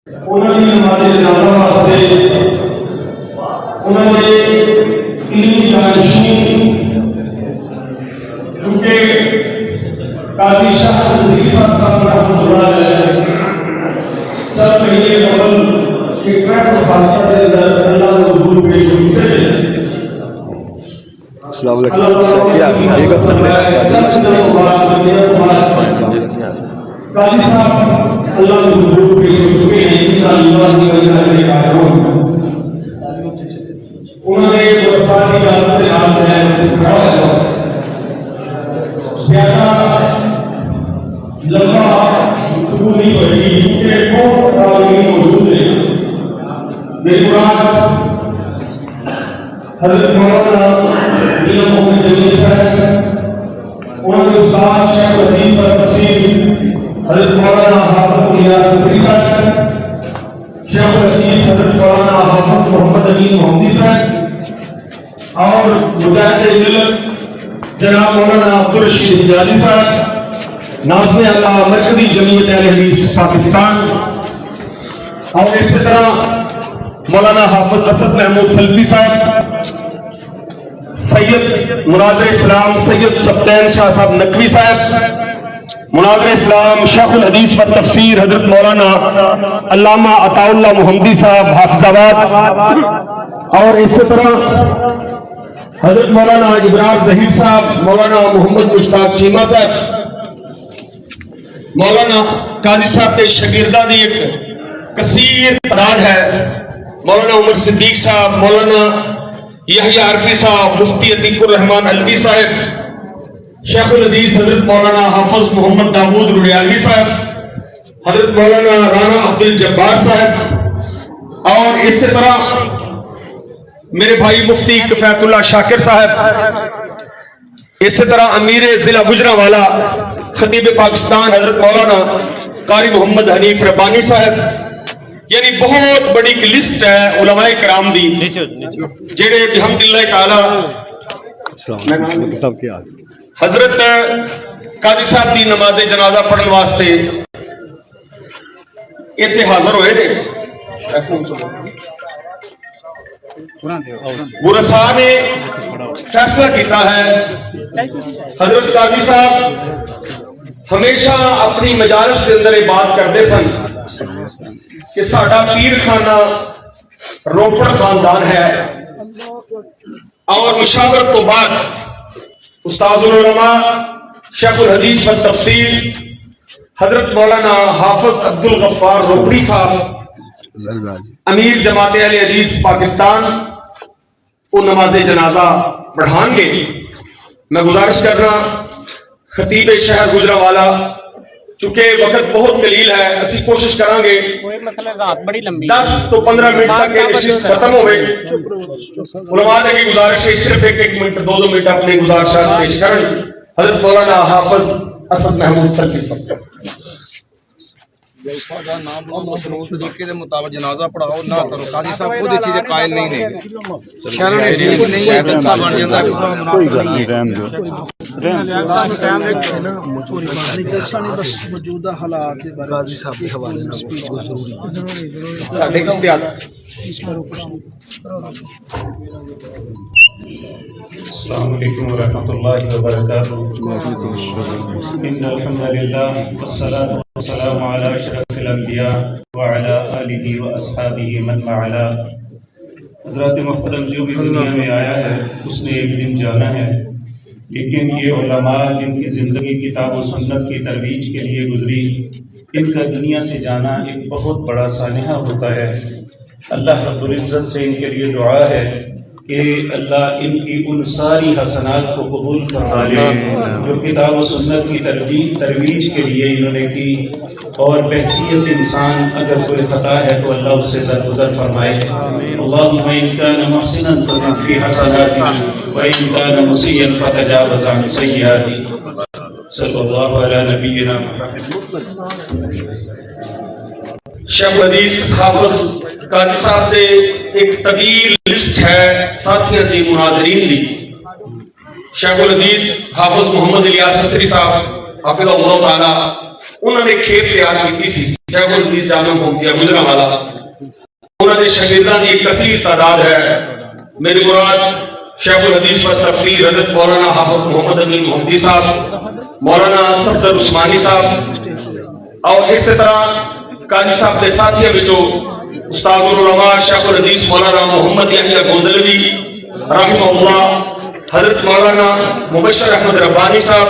انہوں نے ہمارے جنازہ واسطے انہوں نے علمی جانشین چونکہ قاضی شاہ رضی صاحب رحمۃ اللہ علیہ سب مہینے قبل ایک حادثہ کے اندر اللہ کے حضور پیش ہوئی سے السلام علیکم قاضی صاحب اللہ کے حضور پیش ہو چکے ہیں انہوں نے برسات کی اجازت کے نام میں زیادہ لمبا گفتگو نہیں ہوئی کیونکہ بہت تعلیم موجود ہے. میری مراد حضرت مولانا میاں محمد جمیل صاحب انہوں نے استاد شیخ الحدیث اور تفسیر حضرت مولانا حافظ الیاس نصری صاحب شیخ الحدیث حضرت مولانا حافظ محمد امین محمدی صاحب اور مجاہد ملت جناب مولانا عبدالرشید حجازی صاحب ناظم اللہ مرکزی جمعیت اہل حدیث پاکستان اور اسی طرح مولانا حافظ اسد محمود سلفی صاحب سید مناظر اسلام سید سبطین شاہ صاحب نقوی صاحب مناظر اسلام شیخ الحدیث پر تفسیر حضرت مولانا علامہ عطا اللہ محمدی صاحب حافظ آباد اور اسی طرح حضرت مولانا ابراز ظہیر صاحب مولانا محمد مشتاق چیمہ صاحب مولانا قاضی صاحب کے شاگرداں دی ایک کثیر تعداد ہے. مولانا عمر صدیق صاحب مولانا یحییٰ عرفی صاحب مفتی عتیق الرحمان علوی صاحب شیخ الحدیث حضرت مولانا حافظ محمد داود رڑیالوی صاحب حضرت مولانا رانا عبد الجبار صاحب اور اسی طرح میرے بھائی مفتی کفایت اللہ شاکر صاحب اسی طرح امیر ضلع گجرانوالا خطیب پاکستان حضرت مولانا قاری محمد حنیف ربانی صاحب. یعنی بہت بڑی ایک لسٹ ہے علماء کرام دی جڑے بحمداللہ تعالی حضرت قاضی صاحب دی نماز جنازہ پڑھن واسطے ایتھے حاضر ہوئے نے. ورثاء نے فیصلہ کیتا ہے حضرت قاضی صاحب ہمیشہ اپنی مجالس کے اندر یہ بات کرتے سن کہ ساڈا پیر خانہ روپڑ خاندان ہے اور مشاورت تو بعد استاد العلماء شیخ الحدیث و تفسیر حضرت مولانا حافظ عبد الغفار روپڑی صاحب امیر جماعت اہل حدیث پاکستان وہ نماز جنازہ پڑھان گے. میں گزارش کرنا خطیب شہر گجرانوالا چونکہ وقت بہت قلیل ہے اسی کوشش کریں گے 10 تو 15 منٹ تک یہ نشست ختم ہوئے. علماء کی گزارش ہے صرف ایک منٹ 2 منٹ اپنے گزارشات پیش کریں. حضرت مولانا حافظ اسد محمود سلفی صاحب نام لو مشروع طریقے کے مطابق جنازہ پڑھاؤ نہ کرو. قاضی صاحب خود اس چیز کے قائل نہیں ہیں. شہر میں ٹھیک نہیں ہے جلسہ بن جاتا ہے اس کا مناسب نہیں ہے. موجودہ حالات قاضی صاحب کے حوالے سے ضروری ساڈے اشتہار. السلام علیکم ورحمۃ اللہ وبرکاتہ. ان الحمد للہ والصلاۃ والسلام علی اشرف الانبیاء وعلی آلہ واصحابہ من والاه. حضرات محترم جو بھی دنیا میں آیا ہے اس نے ایک دن جانا ہے، لیکن یہ علماء جن کی زندگی کتاب و سنت کی ترویج کے لیے گزری ان کا دنیا سے جانا ایک بہت بڑا سانحہ ہوتا ہے. اللہ رب العزت سے ان کے لیے دعا ہے کہ اللہ ان کی ان ساری حسنات کو قبول فرما لے جو کتاب و سنت کی ترویج کے لیے انہوں نے کی، اور بحیثیت انسان اگر کوئی خطا ہے تو اللہ اس سے درگزر فرمائے. اللہم ان کان محسنا فزد فی حسناتی وان کان مسیئا فتجاوز عن سیئاتی. صلی اللہ علی نبینا محمد. شیخ الحدیث حافظ قاضی صاحب دے ایک طویل لسٹ ہے ساتھیاں دی مناظرین دی. شیخ الحدیث حافظ محمد الیاس نصری صاحب حافظ اللہ تعالی انہوں نے کھیپ تیار کی سی شیخ الحدیث جامعہ محمدیہ گجرانوالہ انہوں نے شاگرداں دی ایک کثیر تعداد ہے میری مراد شیخ الحدیث و تفسیر حضرت مولانا حافظ محمد امین محمدی صاحب مولانا صفدر عثمانی صاحب اور اس طرح قاضی صاحب کے ساتھیوں وچوں استاد العلماء شیخ الحدیث مولانا محمد یحییٰ گوندلوی رحمہ اللہ حضرت مولانا مبشر احمد ربانی صاحب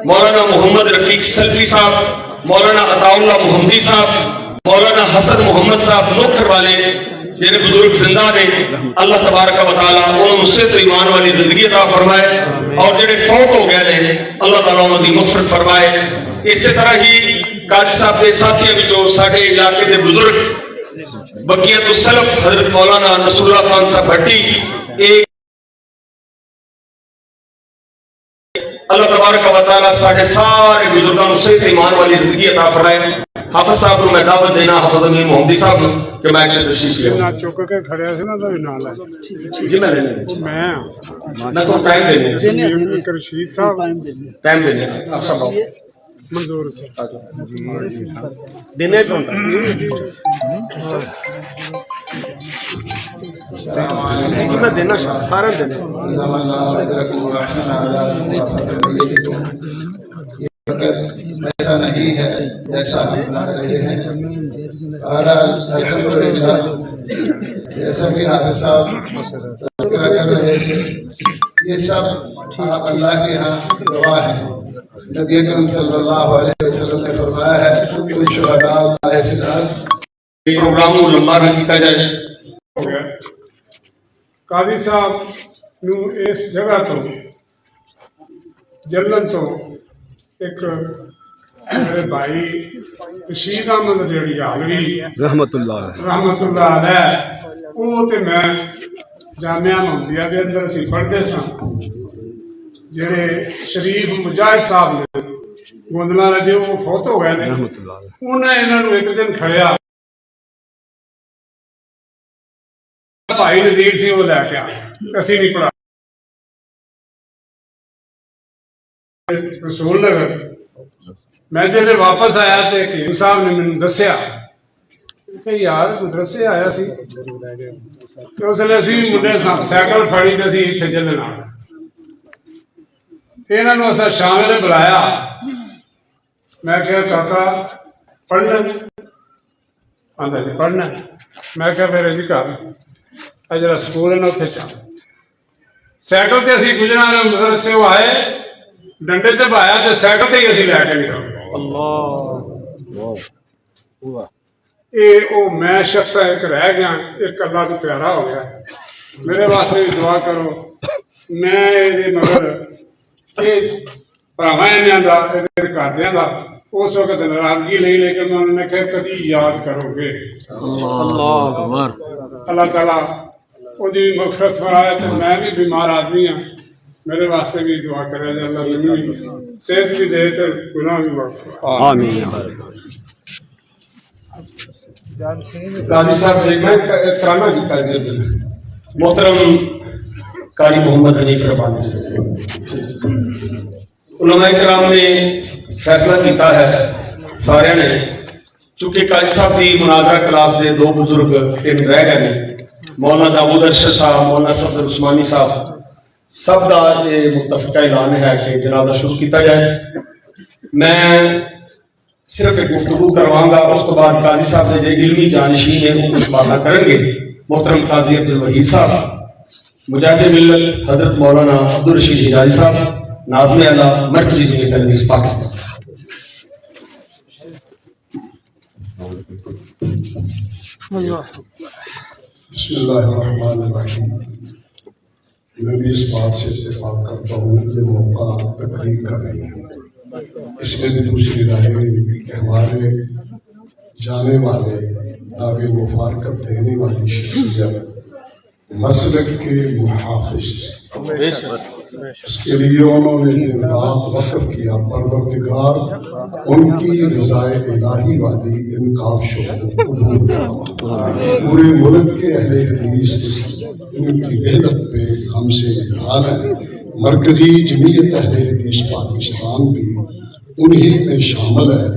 مولانا محمد رفیق سلفی صاحب مولانا عطا اللہ محمدی صاحب مولانا حسن محمد صاحب نوکھر والے جنہیں بزرگ زندہ نے اللہ تبارک و تعالیٰ انہوں سے تو ایمان والی زندگی عطا فرمائے اور جنہیں فوت ہو گئے ہیں اللہ تعالیٰ انہوں دی مغفرت فرمائے. اسی طرح ہی قاضی صاحب کے ساتھیوں وچوں ساڈے علاقے دے بزرگ بقیت السلف حضرت مولانا نصر اللہ خان صاحب بھٹی ایک اللہ تبارک و تعالیٰ ساڈے سارے بزرگوں سے ایمان والی زندگی عطا فرمائے. حافظ صاحب کو میں دعوت دینا حافظ امین محمدی صاحب کہ میں ایک تشریف لے نہ چک کے کھڑیا سی نا تو نال ہے جی میں لینے میں نہ تو ٹائم دینے رشید صاحب ٹائم دینے آپ سب آؤ منظور سے دینے کون میں دینا سارا دینے ایسا نہیں ہے جیسا ہم بنا رہے ہیں. الحمدللہ جیسا کہ حافظ صاحب تذکرہ کر رہے تھے یہ سب اللہ کے ہاں گواہ ہیں. نبی اکرم صلی اللہ علیہ وسلم نے فرمایا ہے کل شہداء اللہ فی الارض. پروگرام نو لمبا نہ کیتا جائے. ہو گیا قاضی صاحب نو اس جگہ تو جلن تو ایک میرے بھائی رشید احمد جڑی حالوی رحمت اللہ رحمت علیہ وہ تے میں جامعہ محمدیہ دے اندر اسی پڑھتے سن جڑے شریف مجاہد صاحب نے گوندلا نے جو فوت ہو گئے نے انہیں انہوں نے ایک دن کھڑیا بھائی نذیر سی وہ لے کے اسی نہیں پڑھا رسول نگر میں جب واپس آیا تو حکیم صاحب نے مجھے دسیا کہ یار مدرسے آیا سی اس لیے اسی منڈے سائیکل پھڑی تو اسی اتنے چلنا انہوں نے اسا شام نے بلایا میں کہا کاکا پڑھنا آندا جی پڑھنا میں کہا پھر جی گھر جڑا سکول ہے نا اتنے چل سائیکل تے اسی گزرنا نے مدرسے وہ آئے ڈنڈے تے بایا تے سائیکل تے ہی اسی لے کے نکل گئے. میں شخص ایک رہ گیا ایک اللہ تو پیارا ہو گیا. میرے واسطے بھی دعا کرو. میں مگر گھردیا کا اس وقت ناراضگی نہیں لیکن انہوں نے کہا کدی یاد کرو گے اللہ تعالیٰ وہ مغفرت فرمائے. تو میں بھی بیمار آدمی ہوں میرے واسطے بھی دعا کرے جائے اللہ بھی صحت بھی دے تو گناہ بھی معاف آمین. قاضی صاحب کرانا محترم قاری محمد حنیف ربانی سے علماء کرام نے فیصلہ کیتا ہے سارے نے چونکہ قاضی صاحب کی مناظرہ کلاس دے دو بزرگ رہ گئے ہیں مولانا داود ارشد صاحب مولانا صفدر عثمانی صاحب سب کا یہ متفقہ اعلان ہے کہ جنازہ شروع کیتا جائے. میں صرف ایک گفتگو کرواؤں گا اس کے بعد قاضی صاحب نے جو علمی جانشین ہے وہ مشاہدہ کریں گے. محترم قاضی عبدالوحید صاحب مجاہد ملت حضرت مولانا عبدالرشید حجازی صاحب ناظم اعلیٰ مرکزی جامعہ تلمیذ پاکستان. بسم اللہ الرحمن الرحیم. میں بھی اس بات سے اتفاق کرتا ہوں کہ موقع تقریر کا نہیں ہے. اس میں بھی دوسری رائے کہ ہمارے جانے والے دعوے مفارقت دینے والی شخصیت مسلک کے محافظ اس کے لیے انہوں نے دن رات وقف کیا. پروردگار ان کی رضائے الہی والی انقاب شعور قبول فرما. پورے ملک کے اہل حدیث ان کی محنت پہ ہم سے اعلان ہے. مرکزی جمعیت اہل حدیث پاکستان بھی انہی میں شامل ہے.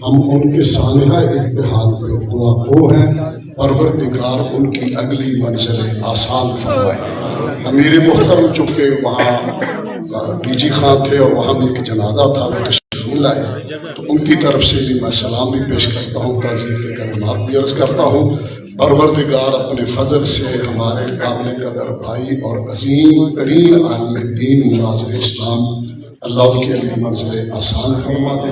ہم ان کے سانحہ ارتحال پہ دعا گو ہیں، پروردگار ان کی اگلی منزلیں آسان فرمائے۔ امیر محترم چونکہ وہاں ڈی جی خان تھے اور وہاں بھی ایک جنازہ تھا، وہ تشریف لائے، تو ان کی طرف سے بھی میں سلام بھی پیش کرتا ہوں، تعزیت کے کلمات بھی عرض کرتا ہوں۔ پروردگار اپنے فضل سے ہمارے قابل قدر بھائی اور عظیم ترین عالم دین مناظر اسلام اللہ ان کی اگلی منزلیں آسان فرما دے،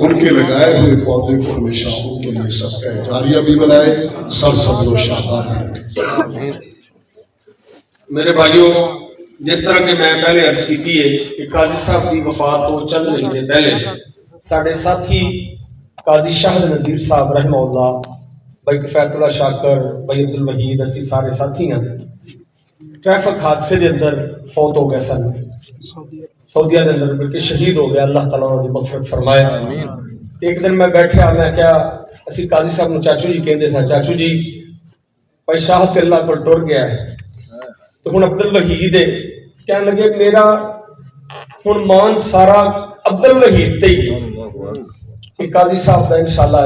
ان کے لگائے ہوئے پودے کو ہمیشہ ان کے لیے صدقہ جاریہ بھی بنائے، سرسبز و شاداب رکھے۔ میرے بھائیوں، جس طرح کہ میں پہلے عرض کی تھی کہ قاضی صاحب کی وفات تو چند مہینے پہلے ساڑھے ساتھی قاضی شاہد نذیر صاحب رحمہ اللہ، بھائی کفایت اللہ شاکر، بھائی عبد الوحید، اسی سارے ساتھی ہیں، ٹریفک حادثے دے اندر فوت ہو گئے سن، سعودیہ دے اندر بلکہ شہید ہو گیا، اللہ تعالیٰ نے مغفرت فرمائے۔ ایک دن میں بیٹھا، میں کیا اسی قاضی صاحب نے چاچو جی کہندے سن، چاچو جی بھائی شاہد اللہ کو ٹر گیا ہے، تو ہن عبد الوحید کہنے لگے میرا ہن مان سارا عبد الوحید تے ہی کہ قاضی صاحب دا انشاءاللہ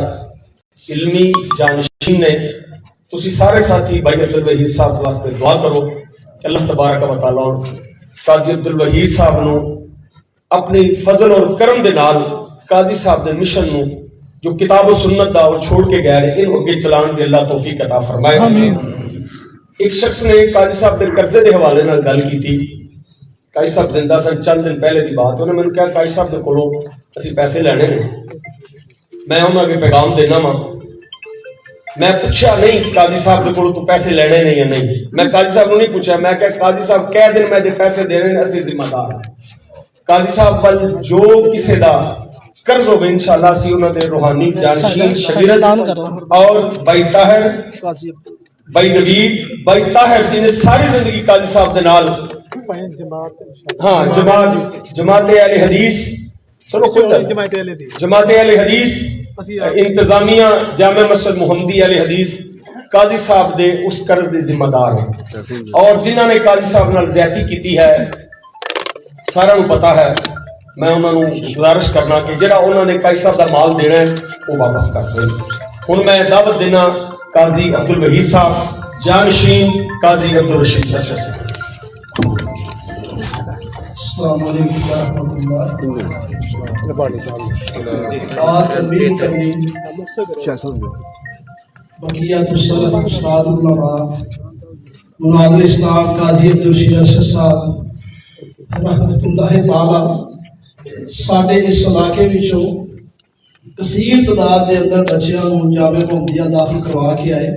علمی جانشین نے، تسی سارے ساتھی بھائی عبد الوحید صاحب واسطے دعا کرو کہ اللہ تبارک و تعالیٰ قاضی عبد الوحید صاحب نو اپنی فضل اور کرم دے نال قاضی صاحب دے مشن نو جو کتاب و سنت دا وہ چھوڑ کے گئے ان اگے چلان دے اللہ توفیق عطا فرمائے۔ ایک شخص نے قاضی صاحب دے قرضے دے حوالے نال گل کی تھی، قاضی صاحب زندہ سن، چند دن پہلے دی بات، انہوں نے میں نے کہا قاضی صاحب دے کولوں اسی پیسے لینے نے، میں انہوں نے پیغام دینا ماں، میں پوچھا نہیں قاضی صاحب دے کولوں تو پیسے لینے نہیں یا نہیں، میں قاضی صاحب نے نہیں پوچھا، میں کہ قاضی صاحب کہہ دن میں دے پیسے دینے نے، اسی ذمہ دار قاضی صاحب بل جو کسے دا قرض ہوگا انشاءاللہ سی انہوں نے روحانی جانشین شگیرت اور بھائی طاہر، بھائی نوید، بھائی طاہر جنہیں ساری زندگی قاضی صاحب دے نال ہاں جماعت اہل حدیث، چلو جماعت اہل حدیث انتظامیہ جامع مسجد محمدی اہل حدیث قاضی صاحب دے اس قرض دے ذمہ دار ہیں، اور جنہوں نے قاضی صاحب نال زیادتی کیتی ہے سارا نو پتا ہے، میں انہوں نے گزارش کرنا کہ جڑا انہوں نے قاضی صاحب دا مال دینا ہے وہ واپس کر دیں۔ ہن میں دعوت دینا قاضی عبد الوحید صاحب، جانشین قاضی عبد الرشید اشرف صاحب۔ السلام علیکم ورحمۃ اللہ۔ آج امیر کریم بقیت السلف استاد العلماء مناظر اسلام قاضی عبد الرشید اشرف صاحب رحمۃ اللہ تعالی ساڈے اس علاقے وچوں کثیر تعداد دے اندر بچیاں نوں جامع محمدیہ داخل کروا کے آئے،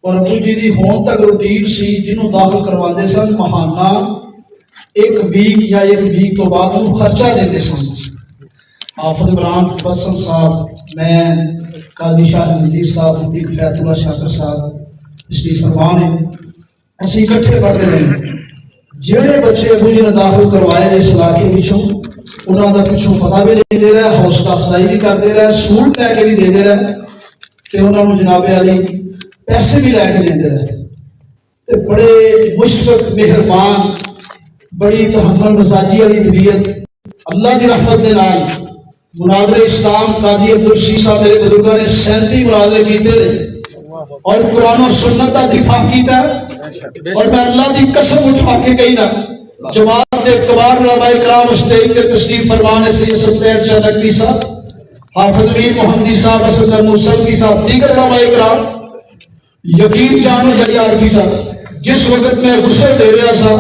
اور ابو جی دی ہون تک روٹین سی جنہوں داخل کرواندے سن ماہانہ ایک ویک یا ایک ویک تو بعد انہوں خرچہ دیتے سن۔ حافظ عمران بسم صاحب، میں قاضی شاہ نذیر صاحب، مفتی کفایت اللہ شاکر صاحب تشریف فرما نے، اسی اکٹھے پڑھتے رہے۔ جڑے بچے ابو جی نے داخل کروائے اس علاقے وچوں انہوں کا پچھوں پتہ بھی نہیں دے رہا، حوصلہ افزائی بھی کرتے رہے، سوٹ لے کے بھی دے رہے، تے انہوں نے جناب علی پیسے بھی لے کے دے رہے، تے بڑے مشفق مہربان، بڑی تحمل مزاجی والی طبیعت، اللہ کی رحمت دے نال مناظر اسلام قاضی عبد الرشید صاحب میرے بزرگوں نے 37 مناظرے کیتے اور قرآن و سنت کا دفاع کیتا ہے، اور میں اللہ کی قسم اٹھا کے کہنا جماعت دے کبار علماء کرام اسٹیج تے تشریف فرمانے سید سفیر شاہ نقوی صاحب، حافظ امیر محمدی صاحب، اسد المصطفی صاحب، دیگر علماء کرام، یقین جانو جلی عارفی صاحب، جس وقت میں غسل دے رہا سا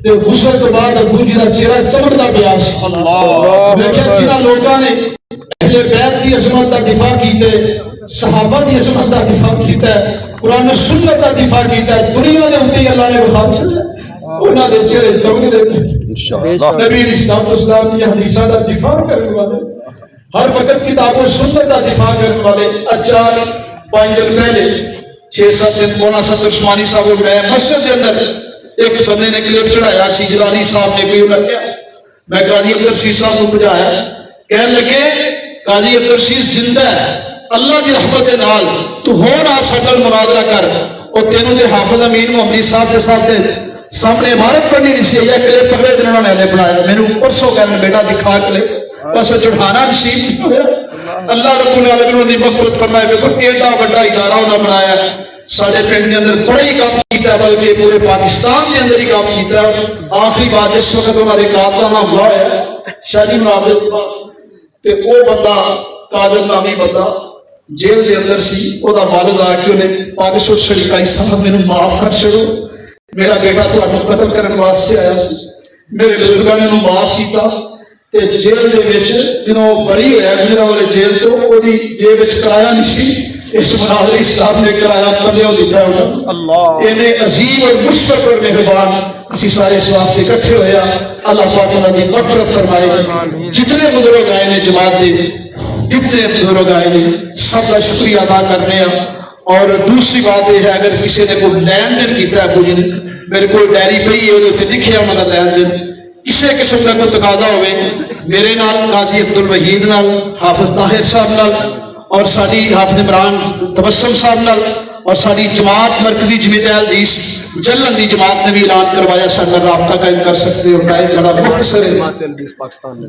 تے غسل تو بعد ابو جی دا چہرہ چمکدا پیا سی۔ میں کہ جنہاں لوکاں نے اہل بیت دی عظمت دا دفاع کیتے، صحابہ دی عظمت دا دفاع کیتا ہے، قرآن و سنت دا دفاع کیتا ہے، دنیا دے اوتے اللہ نے بخار چھڑیا، انہاں دے چہرے چمکدے انشاءاللہ۔ نبی اسلام اسلام دی حدیثاں دا دفاع کرنے والے، ہر وقت کتاب و سنت دا دفاع کرنے والے، 4-5 دن پہلے 6-7 دن پونا 7 عثمانی صاحب میں مسجد کے اندر ایک بندے نے کلپ چڑھایا سی، جلانی صاحب نے کوئی انہیں کیا، میں قاضی عبد الرشید صاحب کو بجایا، کہنے لگے قاضی عبد الرشید زندہ ہے، اللہ کی رحمت دے نال تو ہونا سٹل مناظرہ کر، اور تینوں دے حافظ امین محمدی صاحب کے سامنے عبارت پڑھنی نہیں سی، یہ کلپ پہلے دن انہوں نے بنایا، میں نے پرسوں کہنے بیٹا دکھا کلپ، بس چڑھانا نصیب نہیں ہویا. اللہ رب العالمین نے مغفرت فرمائے. دیکھو ایڈا بڑا ادارہ انہوں نے بنایا ہے سارے پنڈ کے اندر بڑا ہی کام کیتا ہے بلکہ پورے پاکستان کے اندر ہی کام کیتا ہے. آخری بات اس وقت انہوں نے قاتل نام ہوا ہے شاہی منابع کے بعد تے وہ بندہ کاجل نامی بندہ جیل دے اندر سی. وہ والد آ کے انہیں پاکستان شریکائی صاحب میرے معاف کر چھڑو میرا بیٹا تو قتل کرنے واسطے آیا سی. میرے بزرگاں نے انہوں معاف کیتا تے جیل دے وچ جنوں بری ہویا گجرا والے جیل تو وہ دی جیب وچ کرایہ نہیں سی. اس مناظر اسلام نے کرایہ پلیوں دیتا ہے اللہ انہیں عظیم اور مشفق اور مہربان اسی سارے اس واسطے اکٹھے ہویا. اللہ پاک انہوں نے مغفرت فرمائے. جتنے بزرگ آئے نے جماعت دے جتنے بزرگ آئے نے سب کا شکریہ ادا کرنے ہیں. اور دوسری بات یہ ہے اگر کسی نے کوئی لین دین کیتا ہے کوئی میرے کو ڈائری پئی ہے وہ لکھیا انہوں کا لین دین کسی قسم کا کوئی تقاضا ہوئے میرے نال قاضی عبدالوحید نال حافظ طاہر صاحب نال اور ساری حافظ عمران تبسم صاحب نال اور ساری جماعت مرکزی جمعیت الحدیث جلن دی جماعت نے بھی اعلان کروایا سارے رابطہ قائم کر سکتے اور ٹائم بڑا مختصر ہے.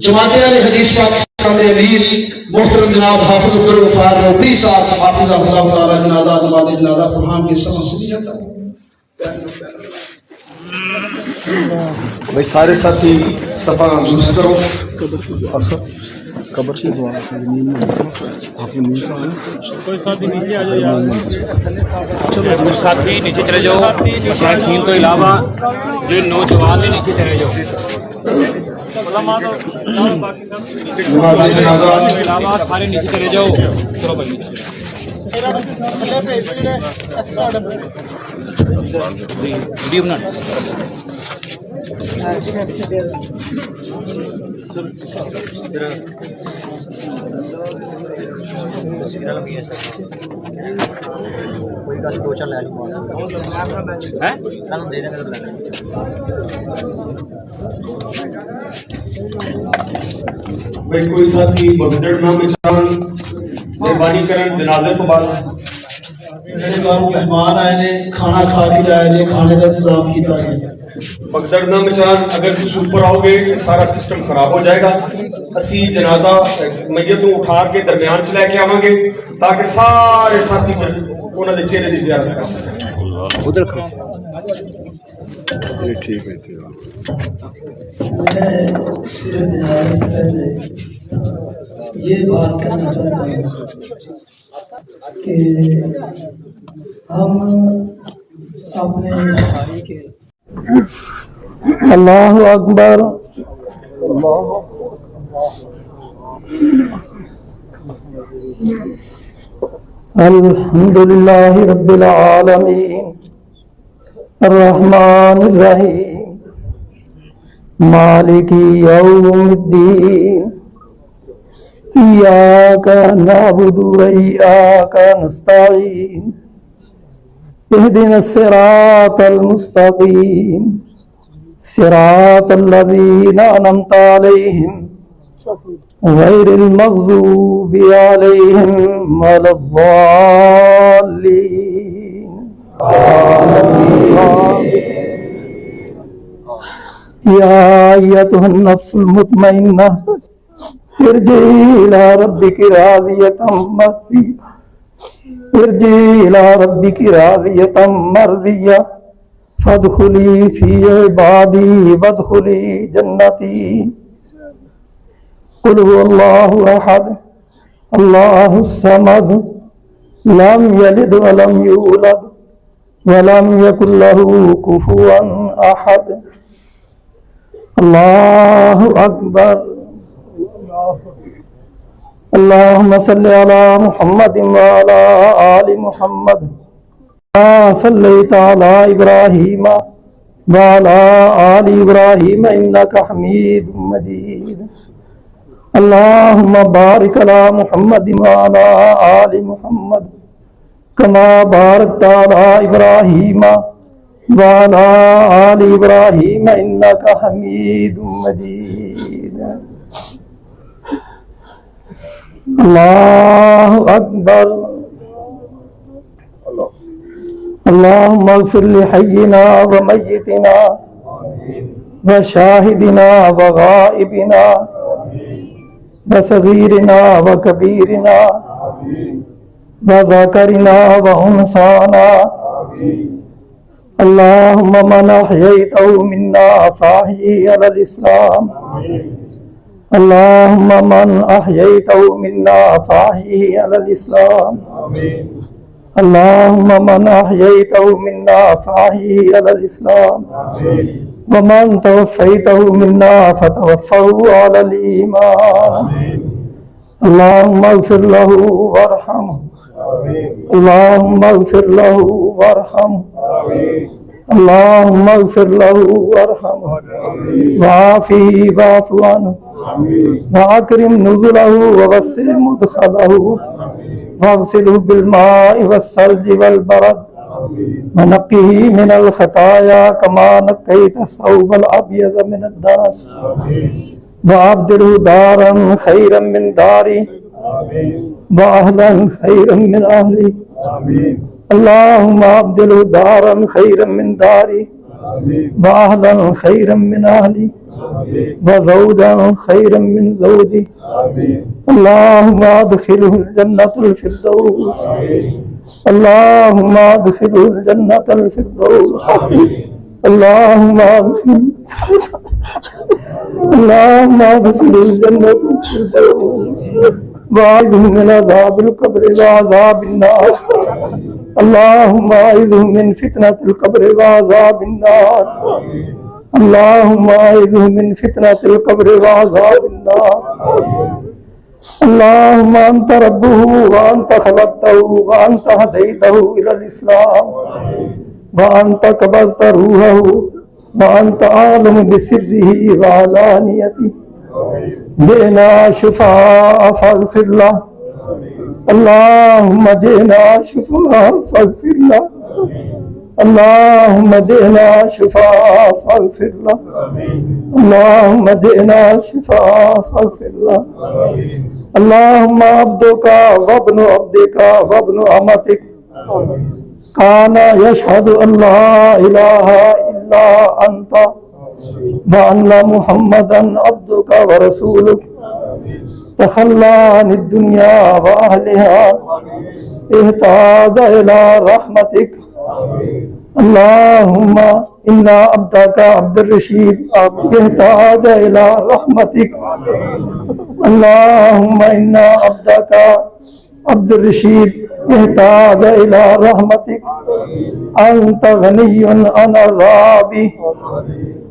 جماعت الحدیث پاکستان کے امیر محترم جناب حافظ عبدالغفار روپی صاحب حافظ اللہ تعالی جنازہ نماز جنازہ قرآن کے سمجھ سے نہیں جاتا. بھائی سارے ساتھی صفا درست کرو. قبر کی دعا کوئی ساتھی نیچے آ جاؤ یار کچھ ساتھی نیچے چلے جاؤ. شائقین کے علاوہ جو نوجوان ہیں نیچے چلے جاؤ. کے علاوہ سارے نیچے چلے جاؤ. چلو بھائی ویڈیو بنا دو چار بھائی کوئی ساتھی بگدڑ نام چاہن مہربانی کرن جنازے کو بعد میرے گھر مہمان آئے نے کھانا کھا کے جائے نے کھانے کا انتظام کیتا گیا. بگدڑ نہ مچان اگر کچھ اوپر آؤ گے سارا سسٹم خراب ہو جائے گا. اسی جنازہ میت کو اٹھا کے درمیان چ لے کے آواں گے تاکہ سارے ساتھی انہوں نے چہرے کی زیارت کر سکیں. ادھر ٹھیک ہے یہ بات کرنا چاہتا ہوں کہ ہم اپنے بھائی کے اللہ اکبر الحمدللہ رب العالمین الرحمن الرحیم مالک یوم الدین ایاک نعبد و ایاک نستعین اهدنا الصراط المستقیم صراط الذین انعمت علیہم غیر المغضوب علیہم ولا الضالین یا ایتها النفس المطمئنہ ارجعی الی ربک راضیۃ مرضیہ ارجعی الی ربک راضیۃ مرضیہ فادخلی فی عبادی وادخلی جنتی. قل هو اللہ احد اللہ الصمد لم یلد ولم یولد ولم یکن لہ کفوا احد. اللہ اکبر. اللہم صلی علی محمد وعلی آل محمد صلیت علی ابراہیم وعلی آل ابراہیم انکا حمید مجید. اللہم بارک علی محمد وعلی آل محمد کما بارکت علی ابراہیم وعلی آل ابراہیم انکا حمید مجید. اللہ اکبر. اللہم اغفر لحینا ومیتنا وشاہدنا وغائبنا وصغيرنا وكبيرنا وذكرنا وأنثانا اللهم من أحييته منا فأحيه على الإسلام اللهم من أحييته منا فأحيه على الإسلام اللهم من أحييته منا فأحيه على الإسلام ومن توفيته منا فتوفه على الإيمان اللهم اغفر له وارحمه اللهم اغفر له وارحمه اللهم اغفر له وارحمه وعافه واعف عنه وأكرم نزله ووسع مدخله واغسله بالماء والثلج والبرد ونقه من الخطايا كما نقيت الثوب الأبيض من الدنس وأبدله دارا خيرا من داري وأهلا خيرا من أهلي اللهم أبدله دارا خيرا من داري وأهلا خيرا من أهلي وزوجا خيرا من زوجي اللهم أدخله الجنة الفردوس اللهم أدخله الجنة الفردوس اللهم أدخله الجنة الفردوس وأعذه من عذاب القبر وعذاب النار اللهم أعذه من فتنة القبر وعذاب النار اللهم أعذه من فتنة القبر وعذاب النار اللهم أنت ربه وأنت خلقته وأنت هديته إلى الإسلام وأنت قبضت روحه وأنت أعلم بسره وعلانيته جئنا شفاء فاغفر له اللهم جئنا شفاء فاغفر له اللهم جئنا شفاء فاغفر له اللهم جئنا شفاء فاغفر له اللهم عبدك وابن عبدك وابن أمتك كان يشهد أن لا إله إلا أنت وأن محمدا عبدك ورسولك تخلى عن الدنيا وأهلها اهتدى إلى رحمتك اللهم إنا عبدك عبد الرشيد اهتدى إلى رحمتك اللهم إنا عبدك عبد الرشيد اهتدى إلى رحمتك أنت غني عن عذابي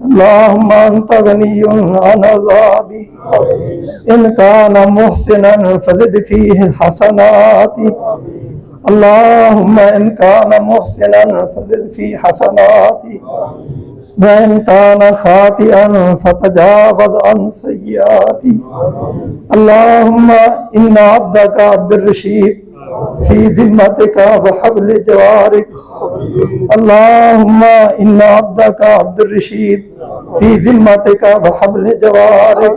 اللهم أنت غني عن عذابي إن كان محسنا فزد فيه حسناتي اللهم إن كان محسنا فزد فيه حسناتي وإن كان خاطئا فتجاوز عن سيئاتي اللهم إن عبدك عبد الرشيد في ذمتك وحبل جوارك اللهم إن عبدك عبد الرشيد في ذمتك وحبل جوارك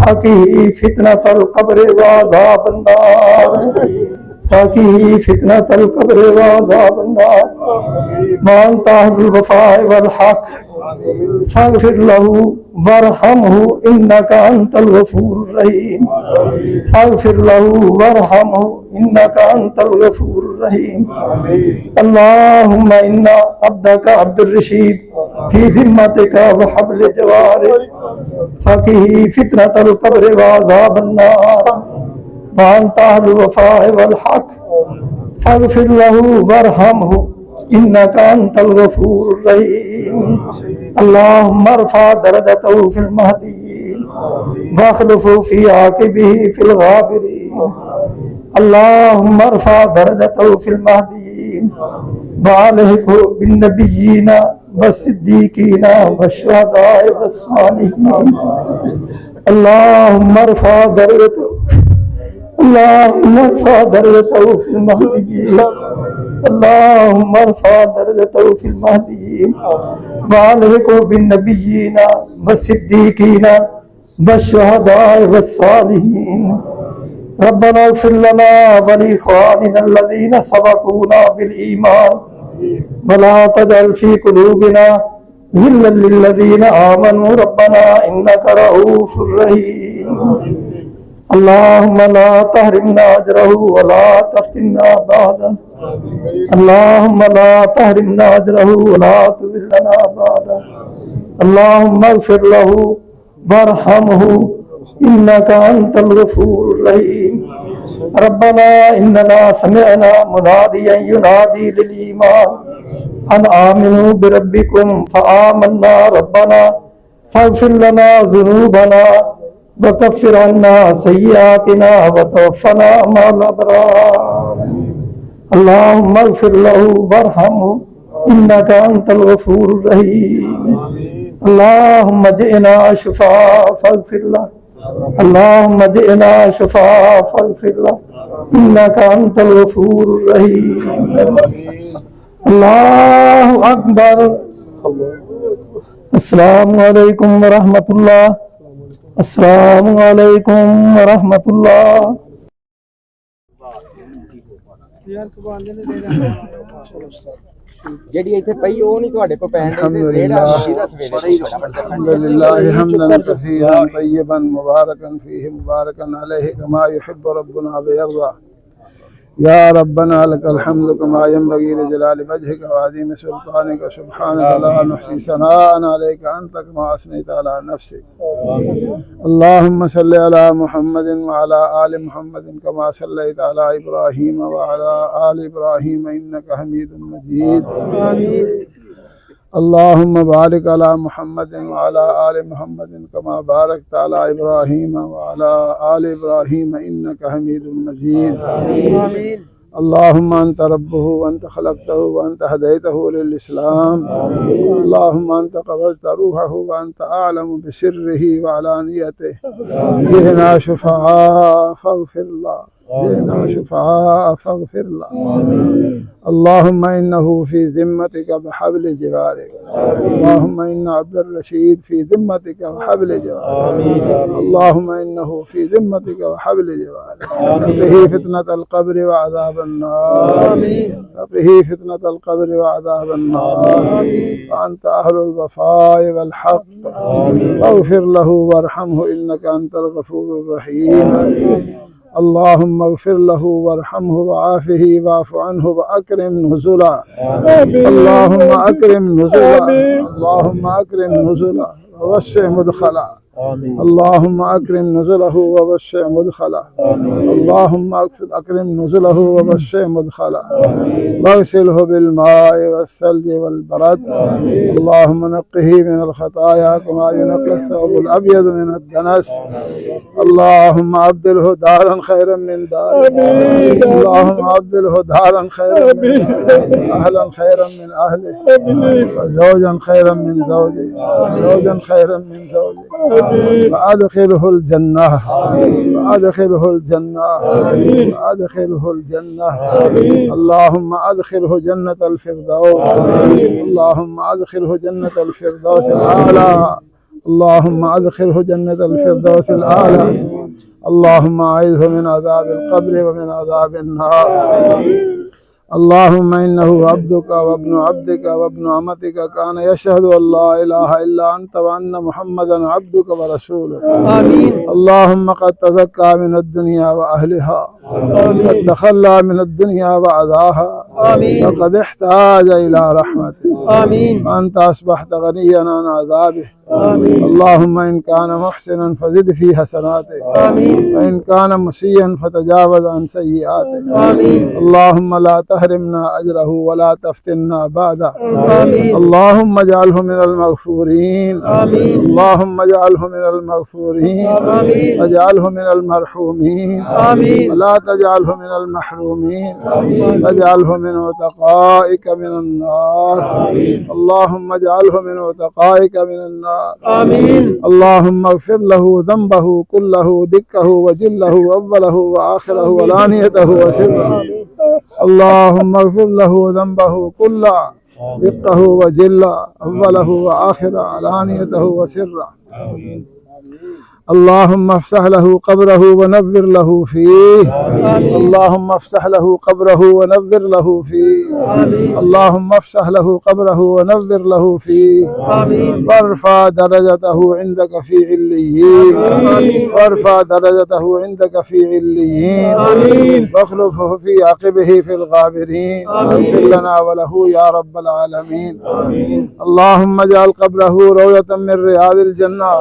فقه فتنة القبر وعذاب النار فقه فتنة القبر وعذاب النار وأنت أهل الوفاء والحق فاغفر له وارحمه إنك أنت الغفور الرحيم فاغفر له وارحمه إنك أنت الغفور الرحيم اللهم إن عبدك عبد الرشيد في ذمتك وحبل جوارك فقه فتنة القبر وعذاب النار وأنت أهل الوفاء والحق فاغفر له وارحمه إنك أنت الغفور الرحيم اللهم ارفع درجته في المهديين واخلفه في عاقبه في الغابرين اللهم ارفع درجته في المهديين وعليك بالنبيين والصديقين والشهداء والصالحين اللهم ارفع درجته اللهم ارفع درجته في المهديين اللهم ارفع درجته في المهديين وعليك بالنبيين والصديقين والشهداء والصالحين ربنا اغفر لنا ولإخواننا الذين سبقونا بالإيمان ولا تجعل في قلوبنا غلا للذين آمنوا ربنا إنك رؤوف رحيم اللهم لا تحرمنا أجره ولا تفتنا بعده اللهم لا تحرمنا أجره ولا تذلنا بعده اللهم اغفر له وارحمه إنك أنت الغفور الرحيم ربنا إننا سمعنا مناديا ينادي للإيمان أن آمنوا بربكم فآمنا ربنا فاغفر لنا ذنوبنا وكفر عنا سيئاتنا وتوفنا مع الأبرار اللهم اغفر له وارحمه إنك أنت الغفور الرحيم اللهم جئنا شفاء فاغفر له اللهم جئنا شفاء فاغفر له إنك أنت الغفور الرحيم الله أكبر السلام عليكم ورحمة الله السلام عليكم ورحمة الله ਜਿਹੜੀ ਇੱਥੇ ਪਈ ਉਹ ਨਹੀਂ ਤੁਹਾਡੇ ਕੋਲ ਪੈਣ Alhamdulillah hamdan kathiran tayyiban mubarakan fihi mubarakan alayhi kama yuhibbu rabbuna wa yarda يا ربنا لك الحمد كما ينبغي لجلال وجهك وعظيم سلطانك سبحانك لا نحصي ثناء عليك أنت كما أثنيت على نفسك اللهم صل على محمد وعلى آل محمد كما صليت على إبراهيم وعلى آل إبراهيم إنك حميد مجيد اللهم بارك على محمد وعلى آل محمد كما باركت على إبراهيم وعلى آل إبراهيم إنك حميد مجيد اللهم أنت ربه وأنت خلقته وأنت هديته للإسلام اللهم أنت قبضت روحه وأنت أعلم بسره وعلانيته جئنا شفعاء فاغفر الله جئنا شفعاء فاغفر الله اللهم إنه في ذمتك بحبل جوارك اللهم إن عبد الرشيد في ذمتك وحبل جوارك اللهم إنه في ذمتك وحبل جوارك وقه فتنة القبر وعذاب النار وقه فتنة القبر وعذاب النار وأنت أهل الوفاء والحق فاغفر له وارحمه إنك أنت الغفور الرحيم اللهم اغفر له وارحمه وعافه واعف عنه وأكرم نزلا اللهم أكرم نزلا اللهم أكرم نزلا ووسع مدخلا اللهم أكرم نزله ووسع مدخله اللهم أكرم نزله ووسع مدخله واغسله بالماء والثلج والبرد اللهم نقه من الخطايا كما ينقى الثوب الأبيض من الدنس اللهم أبدله دارا خيرا من داره اللهم أبدله دارا خيرا من داره أهلا خيرا من أهله وزوجا خيرا من زوجه زوجا خيرا من زوجه وأدخله الجنة وأدخله الجنة وأدخله الجنة اللهم أدخله جنة الفردوس اللهم أدخله جنة الفردوس الأعلى اللهم أدخله جنة الفردوس الأعلى اللهم أعذه من عذاب القبر ومن عذاب النار اللهم إنه عبدك وابن عبدك وابن أمتك كان يشهد أن لا إله إلا أنت وأن محمدا عبدك ورسولك آمين اللهم قد تزكى من الدنيا وأهلها قد تخلى من الدنيا وعذاها آمين وقد احتاج إلى رحمتك آمين وأنت أصبحت غنيا عن عذابه آمين اللهم إن كان محسنا فزد في حسناته آمين وإن كان مسيئا فتجاوز عن سيئاته آمين اللهم لا تحرمنا أجره ولا تفتنا بعده آمين اللهم اجعله من المغفورين آمين اللهم اجعله من المغفورين آمين واجعله من المرحومين آمين ولا تجعله من المحرومين آمين واجعله من عتقائك من النار آمين اللهم اجعله من عتقائك من النار آمين اللهم اغفر له ذنبه كله دكه وجله أوله وآخره ولانيته وسره اللهم اغفر له ذنبه كله دقه وجله أوله وآخره علانيته وسره اللهم افتح له قبره ونور له فيه اللهم افتح له قبره ونور له فيه اللهم افتح له قبره ونور له فيه وارفع درجته عندك في عليين وارفع درجته عندك في عليين واخلفه في عقبه في الغابرين اغفر لنا وله يا رب العالمين اللهم اجعل قبره روضة من رياض الجنة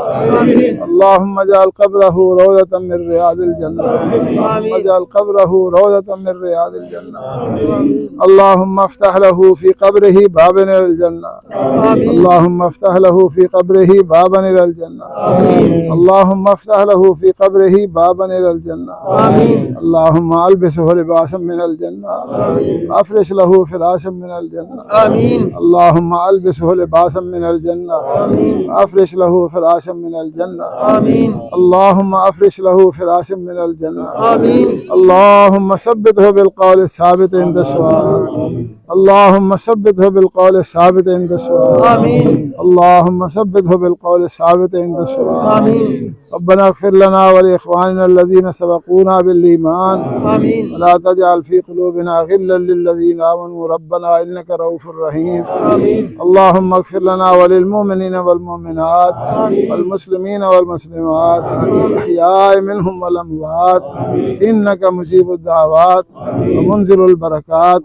اللهم اجعل قبره روضة من رياض الجنة اللهم اجعل قبره روضة من رياض الجنة اللهم افتح له في قبره بابا إلى الجنة اللهم افتح له في قبره بابا إلى الجنة اللهم افتح له في قبره بابا إلى الجنة اللهم البسه لباسا من الجنة افرش له فراشا من الجنة اللهم البسه لباسا من الجنة افرش له فراشا من الجنة اللهم افرش له فراشا من الجنة اللهم ثبته بالقول الثابت عند السؤال اللهم ثبته بالقول الثابت عند السؤال اللهم ثبته بالقول الثابت عند السؤال ربنا اغفر لنا ولإخواننا الذين سبقونا بالإيمان ولا تجعل في قلوبنا غلا للذين آمنوا ربنا إنك رؤوف رحيم اللهم اغفر لنا وللمؤمنين والمؤمنات والمسلمين والمسلمات الأحياء منهم والأموات إنك مجيب الدعوات ومنزل البركات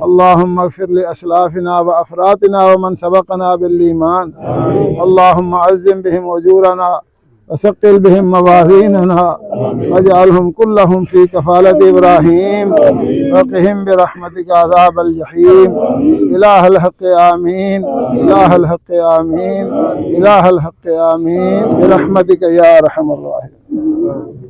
اللهم اغفر لأسلافنا وأفرادنا ومن سبقنا بالإيمان اللهم عزم بهم أجورنا وثقل بهم موازيننا واجعلهم كلهم في كفالة إبراهيم وقهم برحمتك عذاب الجحيم إله الحق آمين إله الحق آمين إله الحق آمين برحمتك يا أرحم الراحمين.